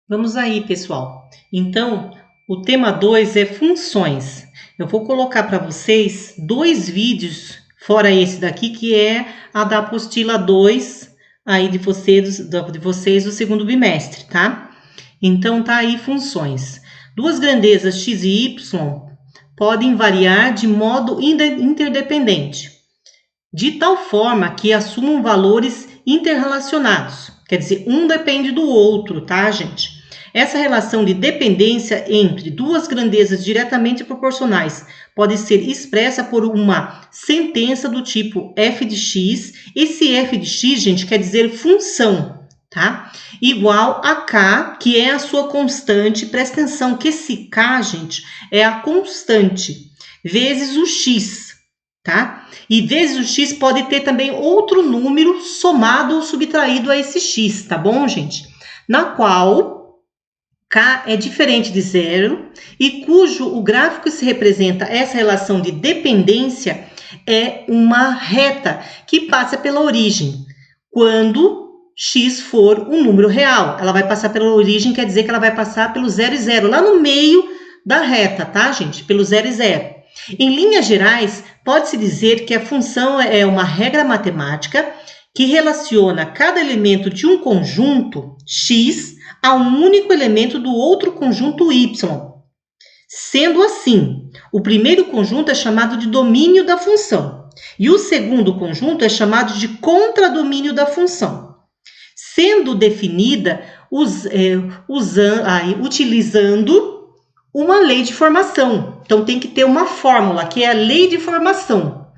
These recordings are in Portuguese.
Vamos aí, pessoal. Então, o tema 2 é funções. Eu vou colocar para vocês dois vídeos, fora esse daqui, que é a da apostila 2, aí de vocês do segundo bimestre, tá? Então, tá aí funções. Duas grandezas x e y podem variar de modo interdependente, de tal forma que assumam valores interrelacionados. Quer dizer, um depende do outro, tá, gente? Essa relação de dependência entre duas grandezas diretamente proporcionais pode ser expressa por uma sentença do tipo f de x. Esse f de x, gente, quer dizer função, tá? Igual a k, que é a sua constante. Presta atenção que esse k, gente, é a constante, vezes o x, tá? E vezes o x pode ter também outro número somado ou subtraído a esse x, tá bom, gente? Na qual k é diferente de zero e cujo o gráfico que se representa essa relação de dependência é uma reta que passa pela origem. Quando x for um número real, ela vai passar pela origem, quer dizer que ela vai passar pelo 0 e 0, lá no meio da reta, tá, gente? Pelo 0 e 0. Em linhas gerais, pode-se dizer que a função é uma regra matemática que relaciona cada elemento de um conjunto x a um único elemento do outro conjunto y. Sendo assim, o primeiro conjunto é chamado de domínio da função e o segundo conjunto é chamado de contradomínio da função, sendo definida utilizando uma lei de formação. Então, tem que ter uma fórmula, que é a lei de formação,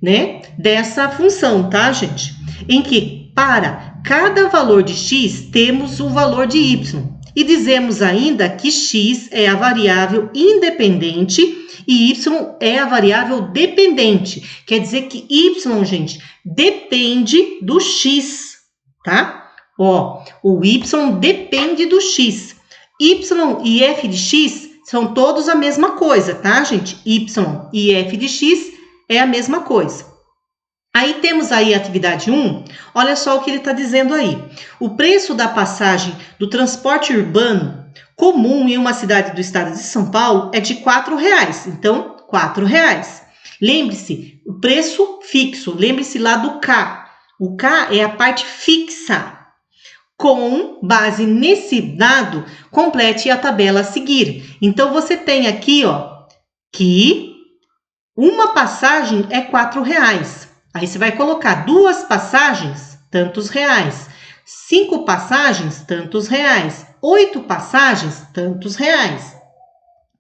né, dessa função, tá, gente? Em que, para cada valor de x, temos o valor de y. E dizemos ainda que x é a variável independente e y é a variável dependente. Quer dizer que y, gente, depende do x, tá? Ó, o y depende do x. Y e f de x são todos a mesma coisa, tá, gente? Y e f de x é a mesma coisa. Aí temos aí a atividade 1, olha só o que ele está dizendo aí. O preço da passagem do transporte urbano comum em uma cidade do estado de São Paulo é de R$4. Então, R$4. Lembre-se, o preço fixo, lembre-se lá do K. O K é a parte fixa. Com base nesse dado, complete a tabela a seguir. Então, você tem aqui, ó, que uma passagem é R$4. Aí você vai colocar 2 passagens, tantos reais. 5 passagens, tantos reais. 8 passagens, tantos reais.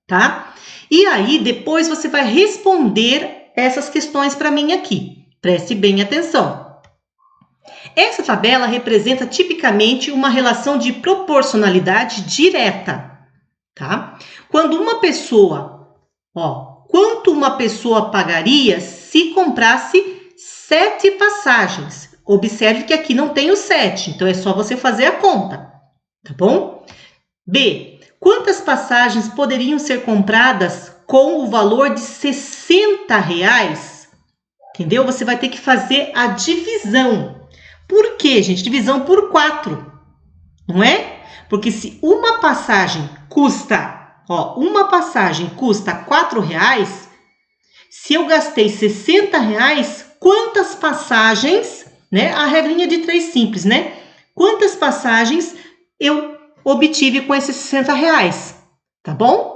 Tá? E aí, depois você vai responder essas questões para mim aqui. Preste bem atenção. Essa tabela representa tipicamente uma relação de proporcionalidade direta, tá? Quando uma pessoa, quanto uma pessoa pagaria se comprasse 7 passagens? Observe que aqui não tem o 7, então é só você fazer a conta, tá bom? B, quantas passagens poderiam ser compradas com o valor de R$60? Entendeu? Você vai ter que fazer a divisão. Por quê, gente? Divisão por 4, não é? Porque se uma passagem custa, R$4, se eu gastei R$60, quantas passagens, né? A regrinha de 3 simples, né? Quantas passagens eu obtive com esses R$60, tá bom?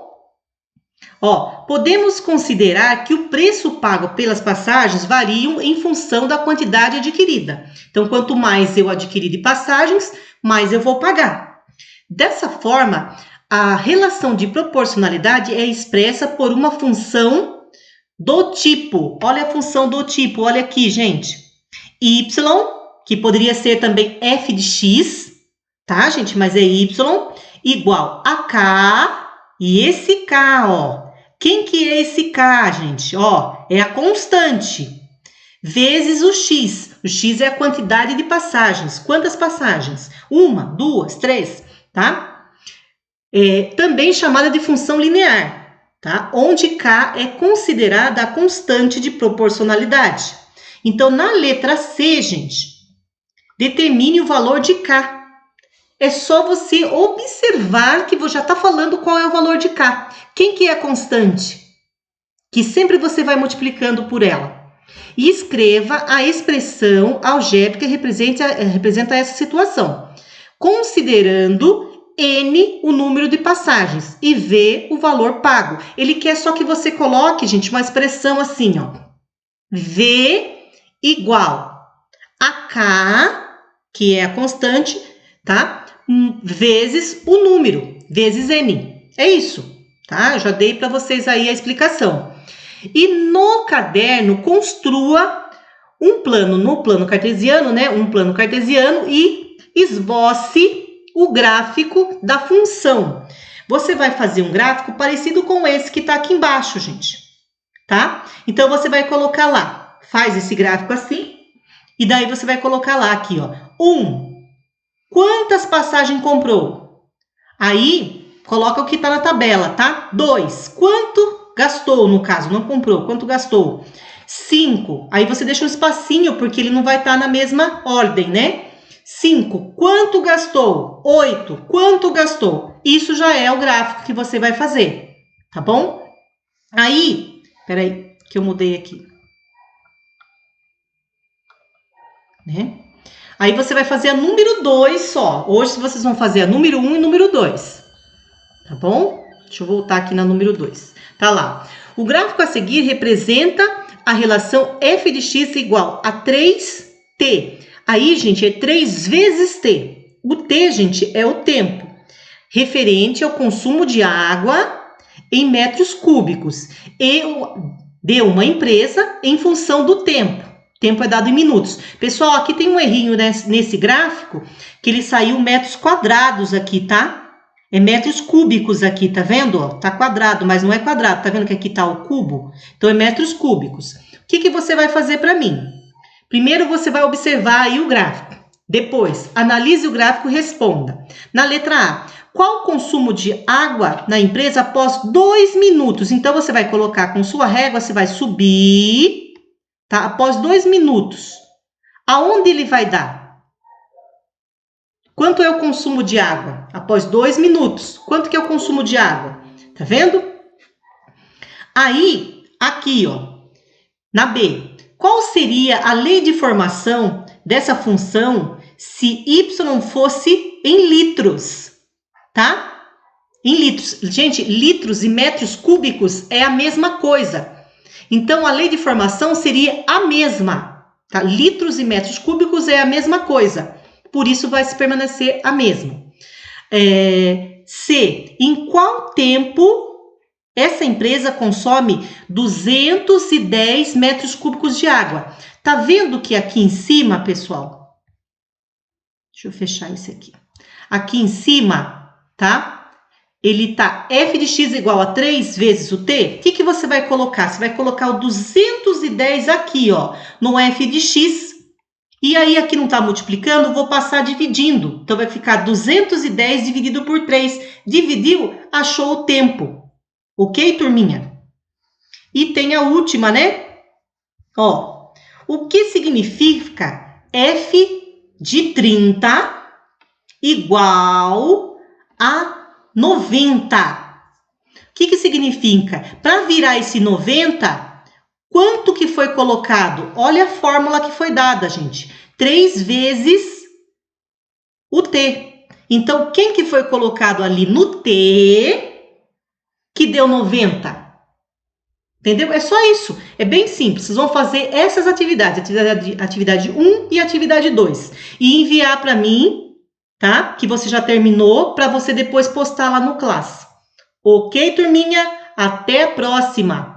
Podemos considerar que o preço pago pelas passagens variam em função da quantidade adquirida. Então, quanto mais eu adquirir de passagens, mais eu vou pagar. Dessa forma, a relação de proporcionalidade é expressa por uma função do tipo. Olha a função do tipo, olha aqui, gente. Y, que poderia ser também f de x, tá, gente? Mas é y, igual a k, e esse k, Quem que é esse k, gente? É a constante, vezes o x. O x é a quantidade de passagens. Quantas passagens? 1, 2, 3, tá? Também chamada de função linear, tá? Onde k é considerada a constante de proporcionalidade. Então, na letra C, gente, determine o valor de k. é só você observar que você já está falando qual é o valor de K. Quem que é a constante? Que sempre você vai multiplicando por ela. E escreva a expressão algébrica que representa essa situação, considerando N o número de passagens e V o valor pago. Ele quer só que você coloque, gente, uma expressão assim, ó. V igual a K, que é a constante, tá? Vezes o número, vezes N. É isso, tá? Eu já dei para vocês aí a explicação. E no caderno, construa um plano, no plano cartesiano, né? Um plano cartesiano e esboce o gráfico da função. Você vai fazer um gráfico parecido com esse que está aqui embaixo, gente, tá? Então, você vai colocar lá, faz esse gráfico assim, e daí você vai colocar lá aqui, ó. 1. Quantas passagens comprou? Aí, coloca o que está na tabela, tá? 2. Quanto gastou, no caso, não comprou, quanto gastou? 5. Aí você deixa um espacinho, porque ele não vai estar na mesma ordem, né? 5. Quanto gastou? 8. Quanto gastou? Isso já é o gráfico que você vai fazer, tá bom? Aí, peraí, que eu mudei aqui. Né? Aí você vai fazer a número 2 só. Hoje vocês vão fazer a número 1 e número 2. Tá bom? Deixa eu voltar aqui na número 2. Tá lá. O gráfico a seguir representa a relação f de x igual a 3t. Aí, gente, é 3 vezes t. O t, gente, é o tempo referente ao consumo de água em metros cúbicos e de uma empresa em função do tempo. Tempo é dado em minutos. Pessoal, aqui tem um errinho nesse gráfico, que ele saiu metros quadrados aqui, tá? É metros cúbicos aqui, tá vendo? Ó, tá quadrado, mas não é quadrado. Tá vendo que aqui tá o cubo? Então, é metros cúbicos. O que você vai fazer para mim? Primeiro, você vai observar aí o gráfico. Depois, analise o gráfico e responda. Na letra A, qual o consumo de água na empresa após 2 minutos? Então, você vai colocar com sua régua, você vai subir... Tá? Após 2 minutos, aonde ele vai dar? Quanto é o consumo de água? Após 2 minutos, quanto que é o consumo de água? Tá vendo? Aí, aqui, ó, na B, qual seria a lei de formação dessa função se y fosse em litros? Tá? Em litros. Gente, litros e metros cúbicos é a mesma coisa. Então, a lei de formação seria a mesma, tá? Litros e metros cúbicos é a mesma coisa, por isso vai se permanecer a mesma. C, em qual tempo essa empresa consome 210 metros cúbicos de água? Tá vendo que aqui em cima, pessoal, deixa eu fechar esse aqui. Aqui em cima, tá? Ele tá f de x igual a 3 vezes o t, o que você vai colocar? Você vai colocar o 210 aqui, ó, no f de x. E aí, aqui não tá multiplicando, vou passar dividindo. Então, vai ficar 210 dividido por 3. Dividiu, achou o tempo. Ok, turminha? E tem a última, né? Ó, o que significa f de 30 igual a 90. O que significa? Para virar esse 90, quanto que foi colocado? Olha a fórmula que foi dada, gente. 3 vezes o t. Então, quem que foi colocado ali no t que deu 90? Entendeu? É só isso. É bem simples. Vocês vão fazer essas atividades. Atividade 1 e atividade 2. E enviar para mim, tá? Que você já terminou, para você depois postar lá no Class. Ok, turminha? Até a próxima!